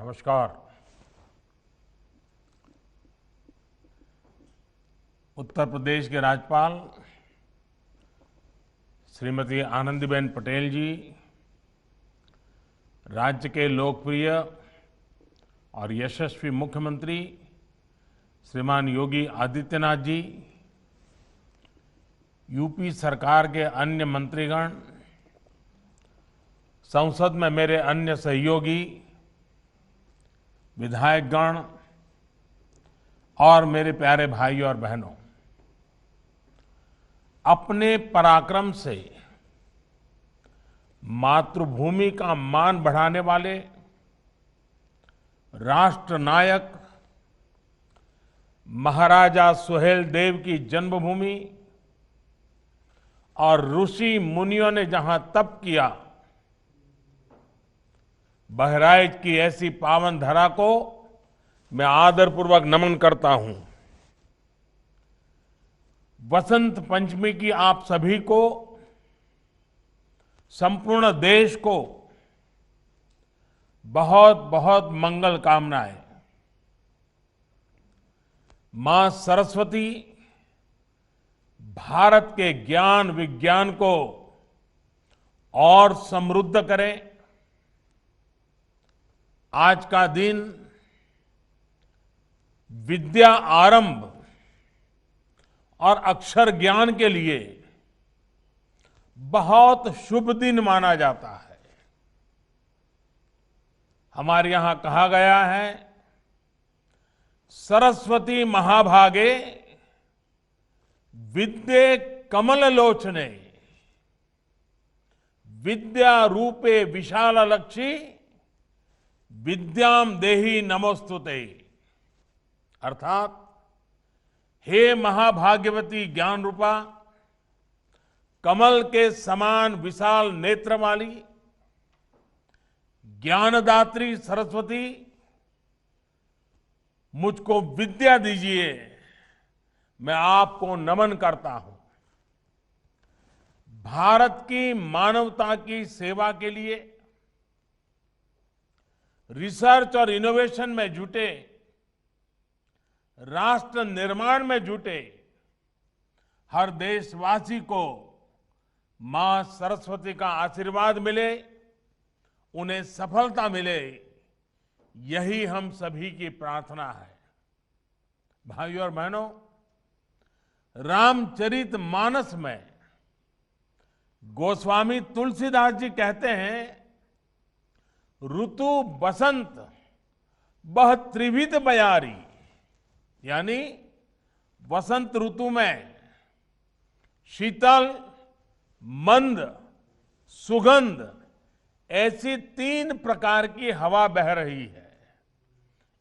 नमस्कार। उत्तर प्रदेश के राज्यपाल श्रीमती आनंदीबेन पटेल जी, राज्य के लोकप्रिय और यशस्वी मुख्यमंत्री श्रीमान योगी आदित्यनाथ जी, यूपी सरकार के अन्य मंत्रीगण, संसद में मेरे अन्य सहयोगी, विधायकगण और मेरे प्यारे भाई और बहनों, अपने पराक्रम से मातृभूमि का मान बढ़ाने वाले राष्ट्र नायक महाराजा सुहेलदेव की जन्मभूमि और ऋषि मुनियों ने जहां तप किया, बहराइच की ऐसी पावन धरा को मैं आदरपूर्वक नमन करता हूं। वसंत पंचमी की आप सभी को, संपूर्ण देश को बहुत बहुत मंगल कामनाएं। मां सरस्वती भारत के ज्ञान विज्ञान को और समृद्ध करें। आज का दिन विद्या आरंभ और अक्षर ज्ञान के लिए बहुत शुभ दिन माना जाता है। हमारे यहां कहा गया है, सरस्वती महाभागे विद्ये कमल लोचने, विद्या रूपे विशालक्षी विद्याम देहि नमोस्तुते। अर्थात, हे महाभाग्यवती ज्ञान रूपा, कमल के समान विशाल नेत्र वाली ज्ञानदात्री सरस्वती, मुझको विद्या दीजिए, मैं आपको नमन करता हूं। भारत की मानवता की सेवा के लिए रिसर्च और इनोवेशन में जुटे, राष्ट्र निर्माण में जुटे हर देशवासी को मां सरस्वती का आशीर्वाद मिले, उन्हें सफलता मिले, यही हम सभी की प्रार्थना है। भाइयों और बहनों, रामचरितमानस में गोस्वामी तुलसीदास जी कहते हैं, ऋतु बसंत बह त्रिविध बयारी, यानी वसंत ऋतु में शीतल, मंद, सुगंध ऐसी 3 प्रकार की हवा बह रही है।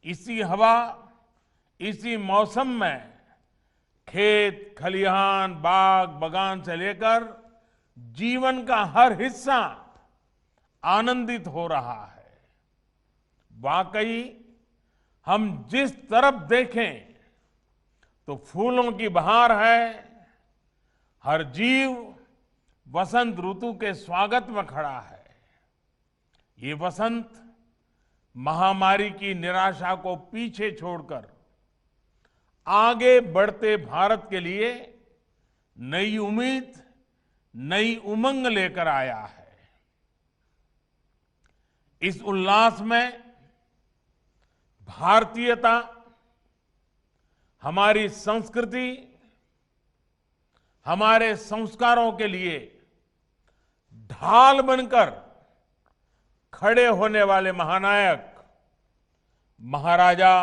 इसी हवा, इसी मौसम में खेत, खलिहान, बाग, बगान से लेकर जीवन का हर हिस्सा आनंदित हो रहा है। वाकई हम जिस तरफ देखें तो फूलों की बहार है। हर जीव वसंत ऋतु के स्वागत में खड़ा है। ये वसंत महामारी की निराशा को पीछे छोड़कर आगे बढ़ते भारत के लिए नई उम्मीद, नई उमंग लेकर आया है। इस उल्लास में भारतीयता, हमारी संस्कृति, हमारे संस्कारों के लिए ढाल बनकर खड़े होने वाले महानायक महाराजा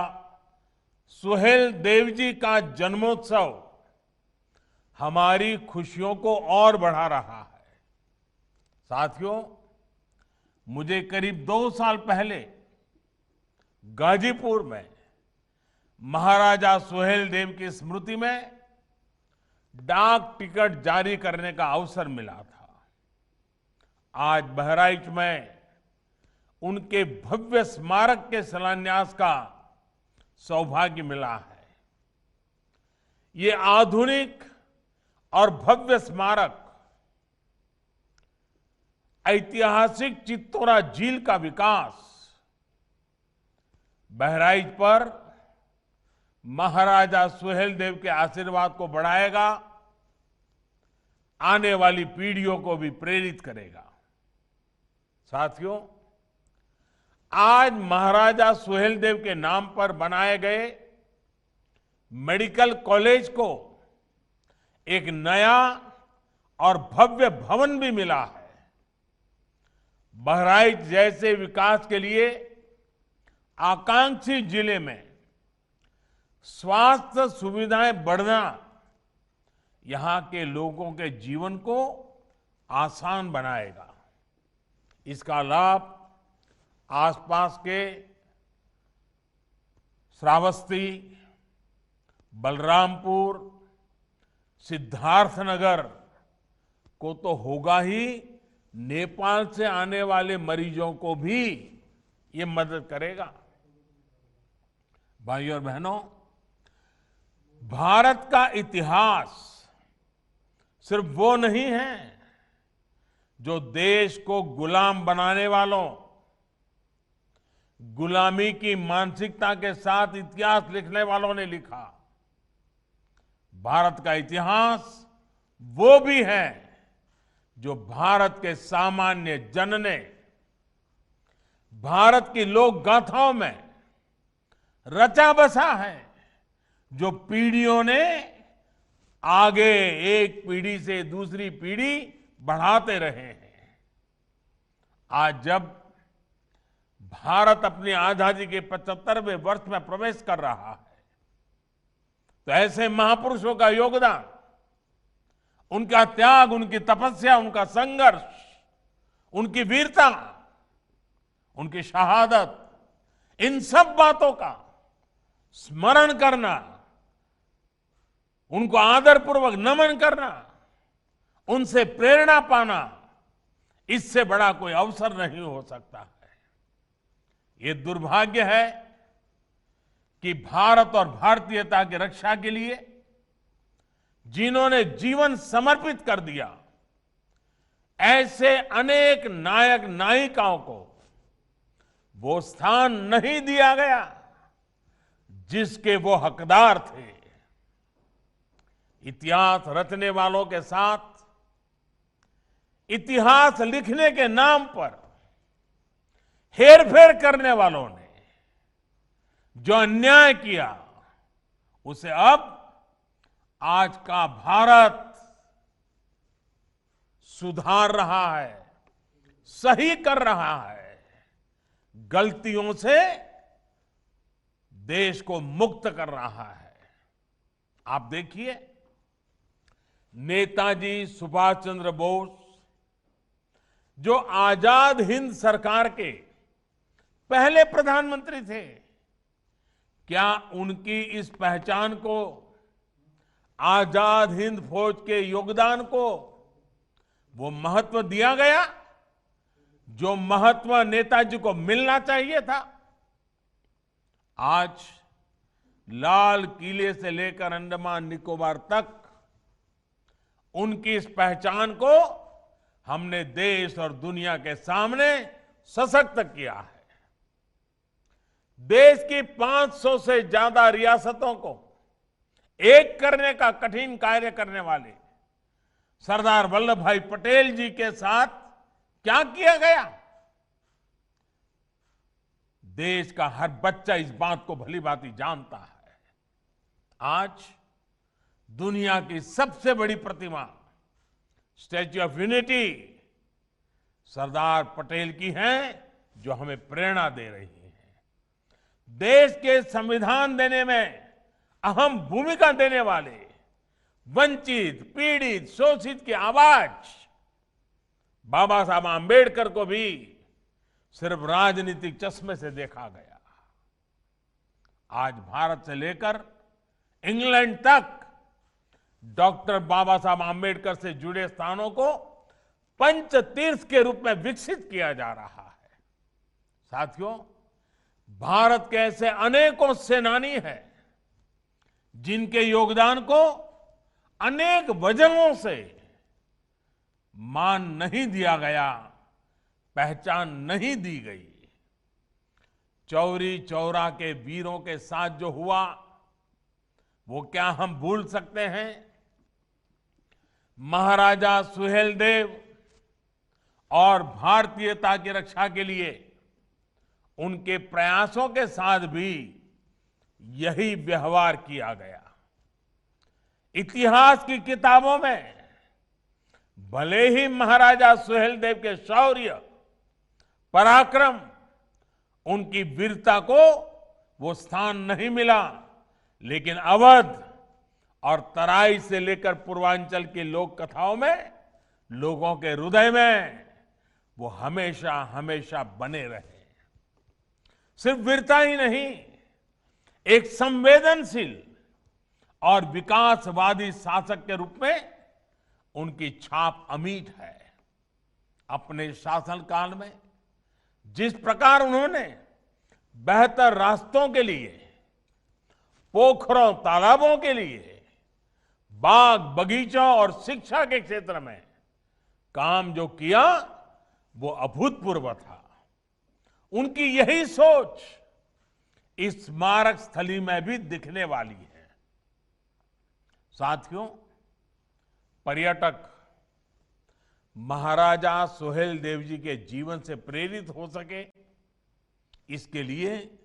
सुहेलदेव जी का जन्मोत्सव हमारी खुशियों को और बढ़ा रहा है। साथियों, मुझे करीब 2 साल पहले गाजीपुर में महाराजा सुहेलदेव की स्मृति में डाक टिकट जारी करने का अवसर मिला था। आज बहराइच में उनके भव्य स्मारक के शिलान्यास का सौभाग्य मिला है। ये आधुनिक और भव्य स्मारक ऐतिहासिक चित्तौरा झील का विकास, बहराइच पर महाराजा सुहेलदेव के आशीर्वाद को बढ़ाएगा, आने वाली पीढ़ियों को भी प्रेरित करेगा। साथियों, आज महाराजा सुहेलदेव के नाम पर बनाए गए मेडिकल कॉलेज को एक नया और भव्य भवन भी मिला है। बहराइच जैसे विकास के लिए आकांक्षी जिले में स्वास्थ्य सुविधाएं बढ़ना यहां के लोगों के जीवन को आसान बनाएगा। इसका लाभ आसपास के श्रावस्ती, बलरामपुर, सिद्धार्थनगर को तो होगा ही, नेपाल से आने वाले मरीजों को भी ये मदद करेगा। भाइयों और बहनों, भारत का इतिहास सिर्फ वो नहीं है जो देश को गुलाम बनाने वालों, गुलामी की मानसिकता के साथ इतिहास लिखने वालों ने लिखा। भारत का इतिहास वो भी है जो भारत के सामान्य जन ने भारत की लोक गाथाओं में रचा बसा है, जो पीढ़ियों ने आगे एक पीढ़ी से दूसरी पीढ़ी बढ़ाते रहे हैं। आज जब भारत अपनी आजादी के 75वें वर्ष में प्रवेश कर रहा है, तो ऐसे महापुरुषों का योगदान, उनका त्याग, उनकी तपस्या, उनका संघर्ष, उनकी वीरता, उनकी शहादत, इन सब बातों का स्मरण करना, उनको आदरपूर्वक नमन करना, उनसे प्रेरणा पाना, इससे बड़ा कोई अवसर नहीं हो सकता है। ये दुर्भाग्य है कि भारत और भारतीयता की रक्षा के लिए जिन्होंने जीवन समर्पित कर दिया, ऐसे अनेक नायक नायिकाओं को वो स्थान नहीं दिया गया जिसके वो हकदार थे। इतिहास रचने वालों के साथ इतिहास लिखने के नाम पर हेरफेर करने वालों ने जो अन्याय किया, उसे अब आज का भारत सुधार रहा है, सही कर रहा है, गलतियों से देश को मुक्त कर रहा है। आप देखिए, नेताजी सुभाष चंद्र बोस जो आजाद हिंद सरकार के पहले प्रधानमंत्री थे, क्या उनकी इस पहचान को, आजाद हिंद फौज के योगदान को वो महत्व दिया गया जो महत्व नेताजी को मिलना चाहिए था? आज लाल किले से लेकर अंडमान निकोबार तक उनकी इस पहचान को हमने देश और दुनिया के सामने सशक्त किया है। देश की 500 से ज्यादा रियासतों को एक करने का कठिन कार्य करने वाले सरदार वल्लभ भाई पटेल जी के साथ क्या किया गया? देश का हर बच्चा इस बात को भली भांति जानता है। आज दुनिया की सबसे बड़ी प्रतिमा statue of unity Sardar Patel की है, जो हमें प्रेरणा दे रही है। देश के संविधान देने में अहम भूमिका देने वाले वंचित, पीड़ित, शोषित की आवाज बाबा साहब आंबेडकर को भी सिर्फ राजनीतिक चश्मे से देखा गया। आज भारत से लेकर इंग्लैंड तक डॉक्टर बाबा साहब आंबेडकर से जुड़े स्थानों को पंचतीर्थ के रूप में विकसित किया जा रहा है। साथियों, भारत के ऐसे अनेकों सेनानी हैं जिनके योगदान को अनेक वजहों से मान नहीं दिया गया, पहचान नहीं दी गई। चौरी चौरा के वीरों के साथ जो हुआ वो क्या हम भूल सकते हैं? महाराजा सुहेलदेव और भारतीयता की रक्षा के लिए उनके प्रयासों के साथ भी यही व्यवहार किया गया। इतिहास की किताबों में भले ही महाराजा सुहेलदेव के शौर्य, पराक्रम, उनकी वीरता को वो स्थान नहीं मिला, लेकिन अवध और तराई से लेकर पूर्वांचल की लोक कथाओं में लोगों के हृदय में वो हमेशा हमेशा बने रहे। सिर्फ वीरता ही नहीं, एक संवेदनशील और विकासवादी शासक के रूप में उनकी छाप अमिट है। अपने शासनकाल में जिस प्रकार उन्होंने बेहतर रास्तों के लिए, पोखरों तालाबों के लिए, बाग बगीचों और शिक्षा के क्षेत्र में काम जो किया वो अभूतपूर्व था। उनकी यही सोच इस स्मारक स्थली में भी दिखने वाली है। साथियों, पर्यटक महाराजा सुहेलदेव जी के जीवन से प्रेरित हो सके, इसके लिए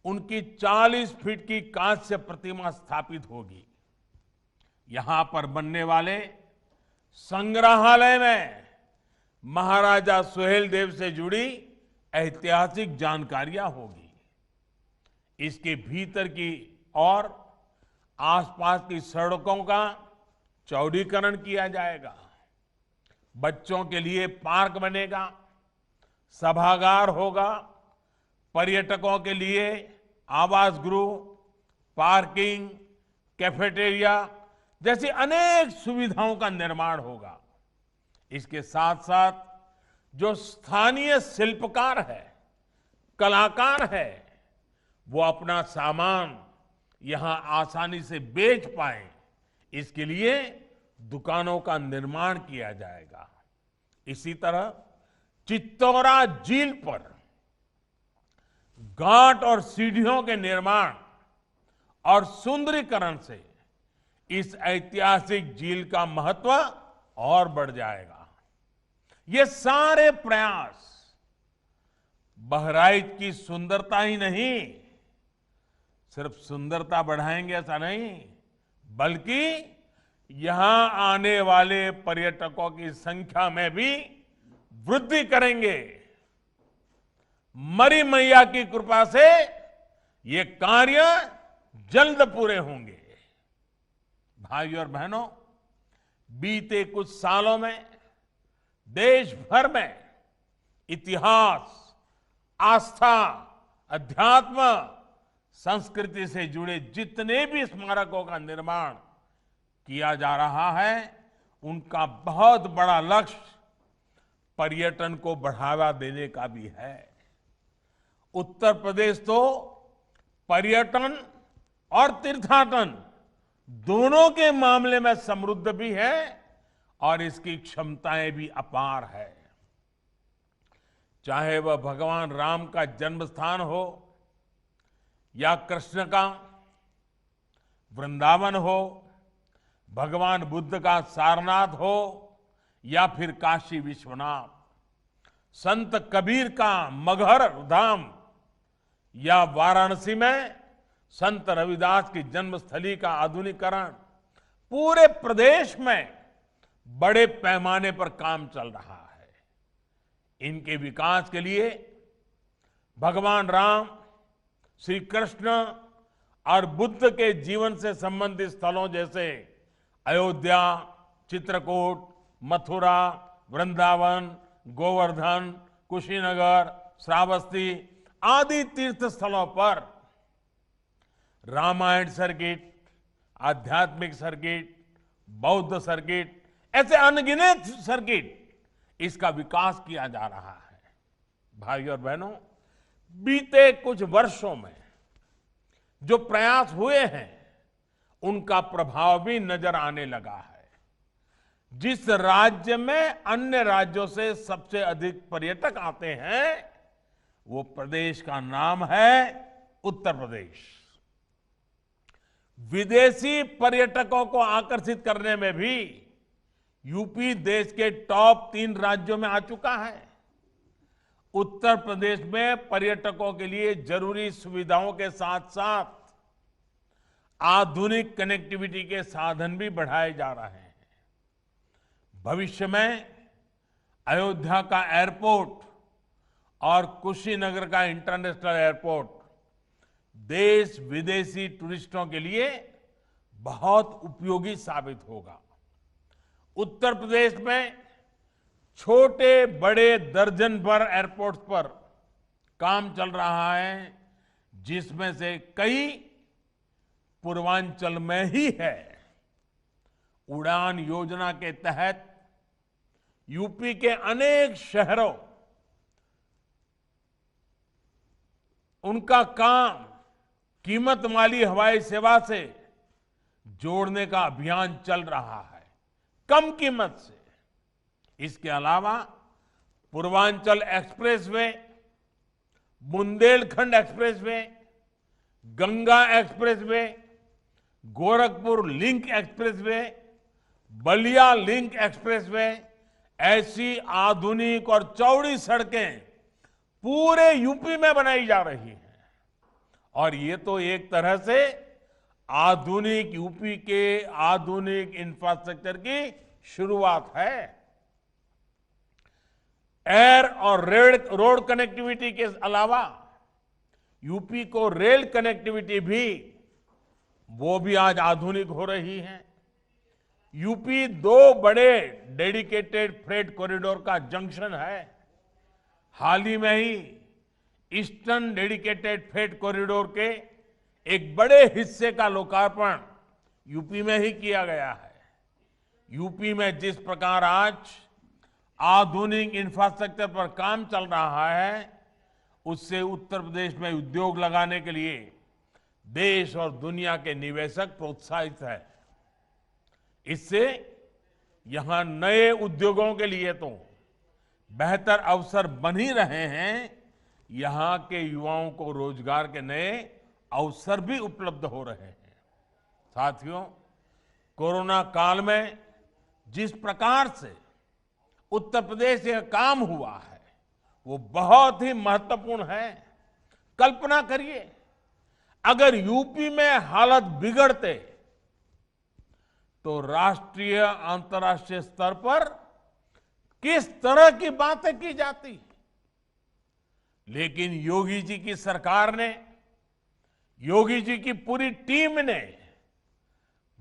उनकी 40 फीट की कांस्य प्रतिमा स्थापित होगी। यहां पर बनने वाले संग्रहालय में महाराजा सुहेलदेव से जुड़ी ऐतिहासिक जानकारियां होगी। इसके भीतर की और आसपास की सड़कों का चौड़ीकरण किया जाएगा। बच्चों के लिए पार्क बनेगा, सभागार होगा, पर्यटकों के लिए आवास गृह, पार्किंग, कैफेटेरिया जैसी अनेक सुविधाओं का निर्माण होगा। इसके साथ साथ जो स्थानीय शिल्पकार है, कलाकार है, वो अपना सामान यहां आसानी से बेच पाए, इसके लिए दुकानों का निर्माण किया जाएगा। इसी तरह चित्तौरा झील पर घाट और सीढ़ियों के निर्माण और सुंदरीकरण से इस ऐतिहासिक झील का महत्व और बढ़ जाएगा। ये सारे प्रयास बहराइच की सुंदरता ही नहीं, सिर्फ सुंदरता बढ़ाएंगे ऐसा नहीं, बल्कि यहां आने वाले पर्यटकों की संख्या में भी वृद्धि करेंगे। मरी मैया की कृपा से ये कार्य जल्द पूरे होंगे। भाइयों और बहनों, बीते कुछ सालों में देश भर में इतिहास, आस्था, अध्यात्म, संस्कृति से जुड़े जितने भी स्मारकों का निर्माण किया जा रहा है, उनका बहुत बड़ा लक्ष्य पर्यटन को बढ़ावा देने का भी है। उत्तर प्रदेश तो पर्यटन और तीर्थाटन दोनों के मामले में समृद्ध भी है और इसकी क्षमताएं भी अपार है। चाहे वह भगवान राम का जन्म स्थान हो या कृष्ण का वृंदावन हो, भगवान बुद्ध का सारनाथ हो या फिर काशी विश्वनाथ, संत कबीर का मगहर धाम या वाराणसी में संत रविदास की जन्मस्थली का आधुनिकीकरण, पूरे प्रदेश में बड़े पैमाने पर काम चल रहा है। इनके विकास के लिए भगवान राम, श्री कृष्ण और बुद्ध के जीवन से संबंधित स्थलों जैसे अयोध्या, चित्रकूट, मथुरा, वृंदावन, गोवर्धन, कुशीनगर, श्रावस्ती आदि तीर्थ स्थलों पर रामायण सर्किट, आध्यात्मिक सर्किट, बौद्ध सर्किट, ऐसे अनगिनत सर्किट, इसका विकास किया जा रहा है। भाइयों और बहनों, बीते कुछ वर्षों में जो प्रयास हुए हैं, उनका प्रभाव भी नजर आने लगा है। जिस राज्य में अन्य राज्यों से सबसे अधिक पर्यटक आते हैं, वो प्रदेश का नाम है उत्तर प्रदेश। विदेशी पर्यटकों को आकर्षित करने में भी यूपी देश के टॉप 3 राज्यों में आ चुका है। उत्तर प्रदेश में पर्यटकों के लिए जरूरी सुविधाओं के साथ साथ आधुनिक कनेक्टिविटी के साधन भी बढ़ाए जा रहे हैं। भविष्य में अयोध्या का एयरपोर्ट और कुशीनगर का इंटरनेशनल एयरपोर्ट देश विदेशी टूरिस्टों के लिए बहुत उपयोगी साबित होगा। उत्तर प्रदेश में छोटे बड़े दर्जन भर एयरपोर्ट्स पर काम चल रहा है, जिसमें से कई पूर्वांचल में ही है। उड़ान योजना के तहत यूपी के अनेक शहरों उनका काम कीमत वाली हवाई सेवा से जोड़ने का अभियान चल रहा है, कम कीमत से। इसके अलावा Purvanchal expressway, Bundelkhand expressway, Ganga expressway, Gorakhpur link expressway, Ballia link expressway, ऐसी आधुनिक और चौड़ी सड़कें पूरे यूपी में बनाई जा रही हैं। और ये तो एक तरह से आधुनिक यूपी के आधुनिक इंफ्रास्ट्रक्चर की शुरुआत है। एयर और रोड कनेक्टिविटी के अलावा यूपी को रेल कनेक्टिविटी भी आज आधुनिक हो रही है। यूपी 2 बड़े डेडिकेटेड फ्रेट कॉरिडोर का जंक्शन है। हाल ही में ही ईस्टर्न डेडिकेटेड फ्रेट कॉरिडोर के एक बड़े हिस्से का लोकार्पण यूपी में ही किया गया है। यूपी में जिस प्रकार आज आधुनिक इंफ्रास्ट्रक्चर पर काम चल रहा है, उससे उत्तर प्रदेश में उद्योग लगाने के लिए देश और दुनिया के निवेशक प्रोत्साहित है। इससे यहां नए उद्योगों के लिए तो बेहतर अवसर बन ही रहे हैं, यहां के युवाओं को रोजगार के नए अवसर भी उपलब्ध हो रहे हैं। साथियों, कोरोना काल में जिस प्रकार से उत्तर प्रदेश से काम हुआ है, वो बहुत ही महत्वपूर्ण है। कल्पना करिए, अगर यूपी में हालत बिगड़ते तो राष्ट्रीय अंतर्राष्ट्रीय स्तर पर किस तरह की बातें की जाती। लेकिन योगी जी की सरकार ने, योगी जी की पूरी टीम ने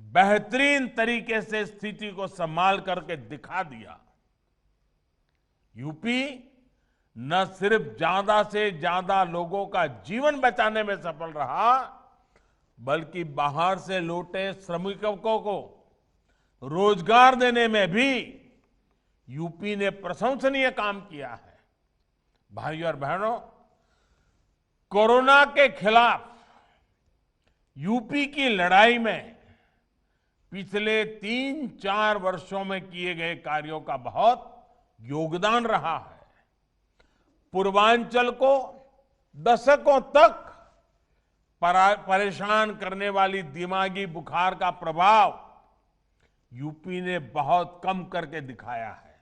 बेहतरीन तरीके से स्थिति को संभाल करके दिखा दिया। यूपी न सिर्फ ज्यादा से ज्यादा लोगों का जीवन बचाने में सफल रहा, बल्कि बाहर से लौटे श्रमिकों को रोजगार देने में भी यूपी ने प्रशंसनीय काम किया है। भाइयों और बहनों, कोरोना के खिलाफ यूपी की लड़ाई में पिछले 3-4 वर्षों में किए गए कार्यों का बहुत योगदान रहा है। पूर्वांचल को दशकों तक परेशान करने वाली दिमागी बुखार का प्रभाव यूपी ने बहुत कम करके दिखाया है।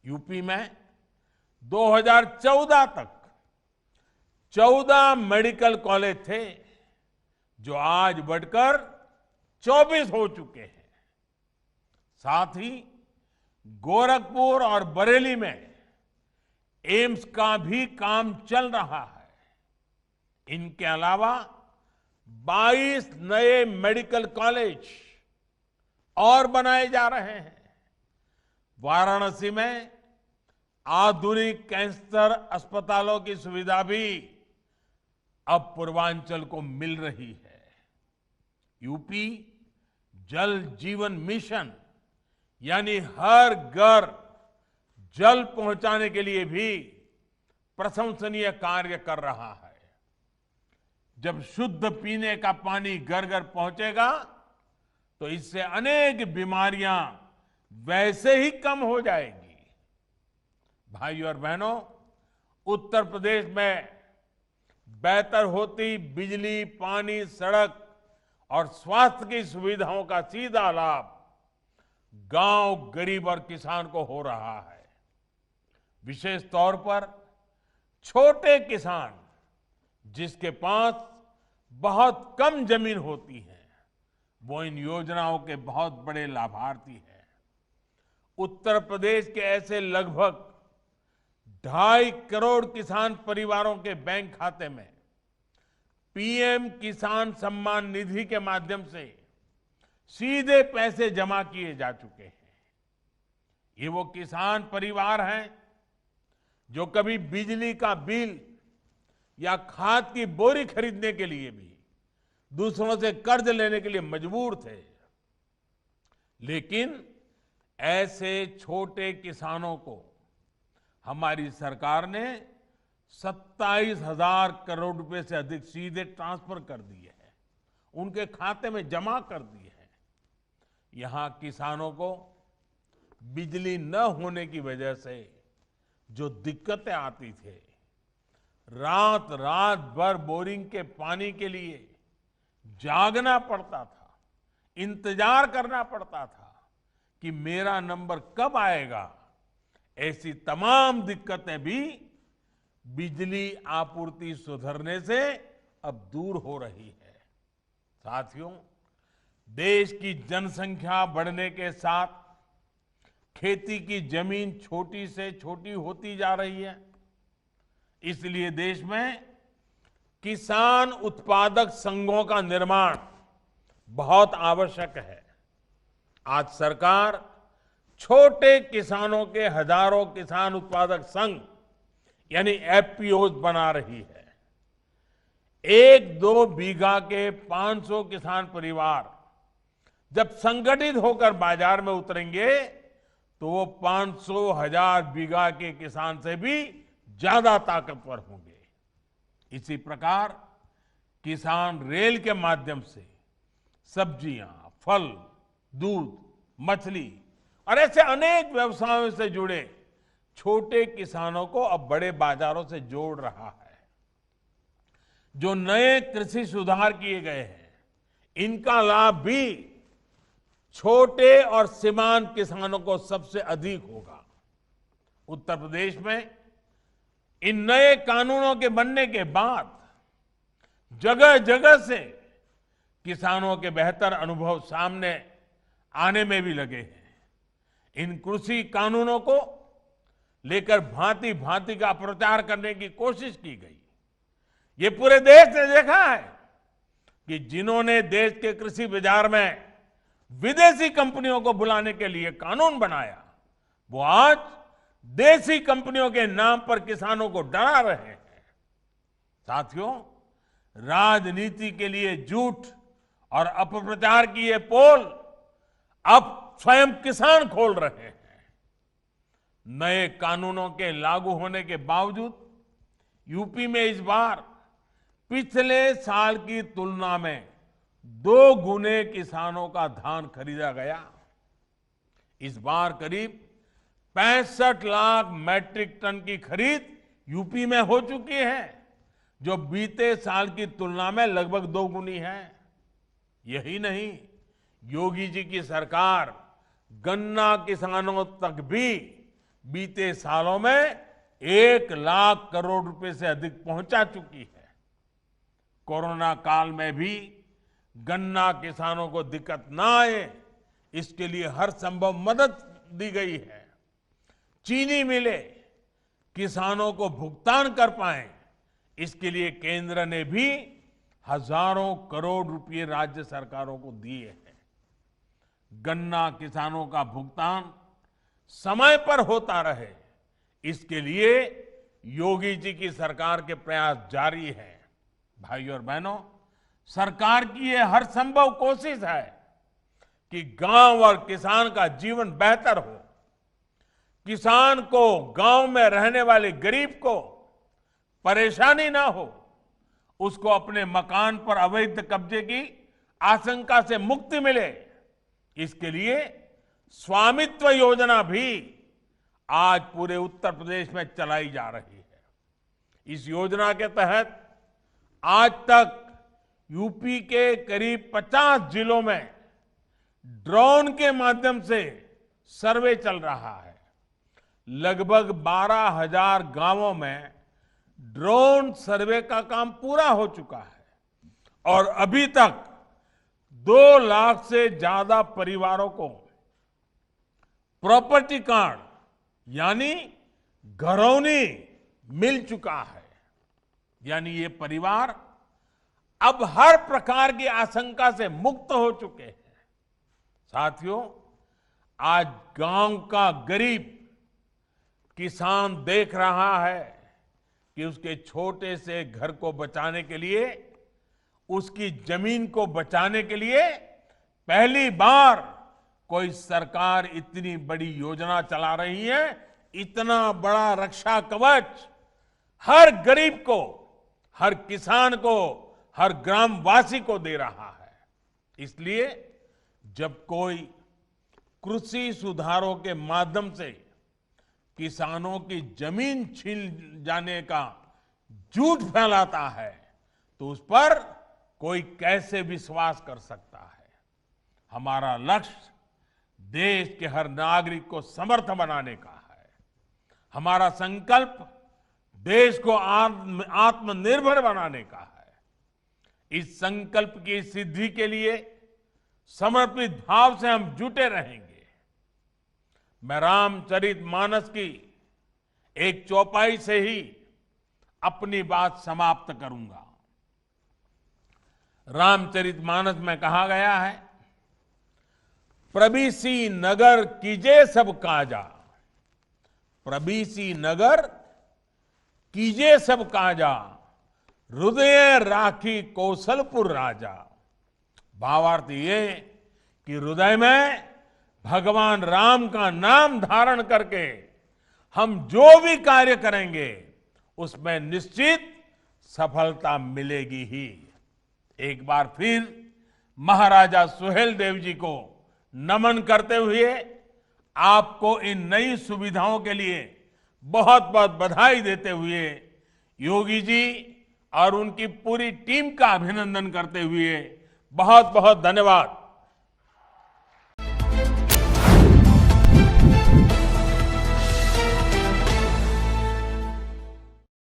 यूपी में 2014 तक 14 मेडिकल कॉलेज थे, जो आज बढ़कर 24 हो चुके हैं। साथ ही गोरखपुर और बरेली में एम्स का भी काम चल रहा है। इनके अलावा 22 नए मेडिकल कॉलेज और बनाए जा रहे हैं। वाराणसी में आधुनिक कैंसर अस्पतालों की सुविधा भी अब पूर्वांचल को मिल रही है। यूपी जल जीवन मिशन यानी हर घर जल पहुंचाने के लिए भी प्रशंसनीय कार्य कर रहा है। जब शुद्ध पीने का पानी घर घर पहुंचेगा तो इससे अनेक बीमारियां वैसे ही कम हो जाएगी। भाइयों और बहनों, उत्तर प्रदेश में बेहतर होती बिजली, पानी, सड़क और स्वास्थ्य की सुविधाओं का सीधा लाभ गांव, गरीब और किसान को हो रहा है। विशेष तौर पर छोटे किसान जिसके पास बहुत कम जमीन होती है, वो इन योजनाओं के बहुत बड़े लाभार्थी हैं। उत्तर प्रदेश के ऐसे लगभग 2.5 करोड़ किसान परिवारों के बैंक खाते में पीएम किसान सम्मान निधि के माध्यम से सीधे पैसे जमा किए जा चुके हैं। ये वो किसान परिवार हैं जो कभी बिजली का बिल या खाद की बोरी खरीदने के लिए भी दूसरों से कर्ज लेने के लिए मजबूर थे, लेकिन ऐसे छोटे किसानों को हमारी सरकार ने 27,000 करोड़ रुपए से अधिक सीधे ट्रांसफर कर दिए हैं, उनके खाते में जमा कर दिए हैं। यहां किसानों को बिजली न होने की वजह से जो दिक्कतें आती थे, रात रात भर बोरिंग के पानी के लिए जागना पड़ता था, इंतजार करना पड़ता था कि मेरा नंबर कब आएगा, ऐसी तमाम दिक्कतें भी बिजली आपूर्ति सुधरने से अब दूर हो रही है। साथियों, देश की जनसंख्या बढ़ने के साथ खेती की जमीन छोटी से छोटी होती जा रही है। इसलिए देश में किसान उत्पादक संघों का निर्माण बहुत आवश्यक है। आज सरकार छोटे किसानों के हजारों किसान उत्पादक संघ यानी एफपीओज बना रही है। 1-2 बीघा के 500 किसान परिवार जब संगठित होकर बाजार में उतरेंगे तो वो 500,000 बीघा के किसान से भी ज्यादा ताकतवर होंगे। इसी प्रकार किसान रेल के माध्यम से सब्जियां, फल, दूध, मछली और ऐसे अनेक व्यवसायों से जुड़े छोटे किसानों को अब बड़े बाजारों से जोड़ रहा है। जो नए कृषि सुधार किए गए हैं, इनका लाभ भी छोटे और सीमांत किसानों को सबसे अधिक होगा। उत्तर प्रदेश में इन नए कानूनों के बनने के बाद जगह जगह से किसानों के बेहतर अनुभव सामने आने में भी लगे हैं। इन कृषि कानूनों को लेकर भांति भांति का प्रचार करने की कोशिश की गई। ये पूरे देश ने देखा है कि जिन्होंने देश के कृषि बाजार में विदेशी कंपनियों को बुलाने के लिए कानून बनाया, वो आज देसी कंपनियों के नाम पर किसानों को डरा रहे हैं। साथियों, राजनीति के लिए झूठ और अपप्रचार की ये पोल अब स्वयं किसान खोल रहे हैं। नए कानूनों के लागू होने के बावजूद यूपी में इस बार पिछले साल की तुलना में 2 गुने किसानों का धान खरीदा गया। इस बार करीब 65 लाख मैट्रिक टन की खरीद यूपी में हो चुकी है, जो बीते साल की तुलना में लगभग 2 गुनी है। यही नहीं, योगी जी की सरकार गन्ना किसानों तक भी बीते सालों में 1 लाख करोड़ रुपए से अधिक पहुंचा चुकी है। कोरोना काल में भी गन्ना किसानों को दिक्कत ना आए, इसके लिए हर संभव मदद दी गई है। चीनी मिले किसानों को भुगतान कर पाए, इसके लिए केंद्र ने भी हजारों करोड़ रुपए राज्य सरकारों को दिए हैं। गन्ना किसानों का भुगतान समय पर होता रहे, इसके लिए योगी जी की सरकार के प्रयास जारी है। भाइयों और बहनों, सरकार की ये हर संभव कोशिश है कि गांव और किसान का जीवन बेहतर हो। किसान को, गांव में रहने वाले गरीब को परेशानी ना हो, उसको अपने मकान पर अवैध कब्जे की आशंका से मुक्ति मिले, इसके लिए स्वामित्व योजना भी आज पूरे उत्तर प्रदेश में चलाई जा रही है। इस योजना के तहत आज तक यूपी के करीब 50 जिलों में ड्रोन के माध्यम से सर्वे चल रहा है। लगभग 12,000 गांवों में ड्रोन सर्वे का काम पूरा हो चुका है और अभी तक 2 लाख से ज्यादा परिवारों को प्रॉपर्टी कार्ड यानी घरौनी मिल चुका है। यानी ये परिवार अब हर प्रकार की आशंका से मुक्त हो चुके हैं। साथियों, आज गांव का गरीब किसान देख रहा है कि उसके छोटे से घर को बचाने के लिए, उसकी जमीन को बचाने के लिए पहली बार कोई सरकार इतनी बड़ी योजना चला रही है। इतना बड़ा रक्षा कवच हर गरीब को, हर किसान को, हर ग्रामवासी को दे रहा है। इसलिए जब कोई कृषि सुधारों के माध्यम से किसानों की जमीन छीन जाने का झूठ फैलाता है तो उस पर कोई कैसे विश्वास कर सकता है। हमारा लक्ष्य देश के हर नागरिक को समर्थ बनाने का है। हमारा संकल्प देश को आत्मनिर्भर बनाने का है। इस संकल्प की सिद्धि के लिए समर्पित भाव से हम जुटे रहेंगे। मैं रामचरितमानस की एक चौपाई से ही अपनी बात समाप्त करूंगा। रामचरितमानस में कहा गया है, प्रबीसी नगर कीजे सब काजा, प्रबीसी नगर कीजे सब काजा, हृदय राखी कौशलपुर राजा। भावार्थ ये कि हृदय में भगवान राम का नाम धारण करके हम जो भी कार्य करेंगे उसमें निश्चित सफलता मिलेगी ही। एक बार फिर महाराजा सुहेल देव जी को नमन करते हुए आपको इन नई सुविधाओं के लिए बहुत बहुत बधाई देते हुए योगी जी और उनकी पूरी टीम का अभिनंदन करते हुए बहुत बहुत धन्यवाद।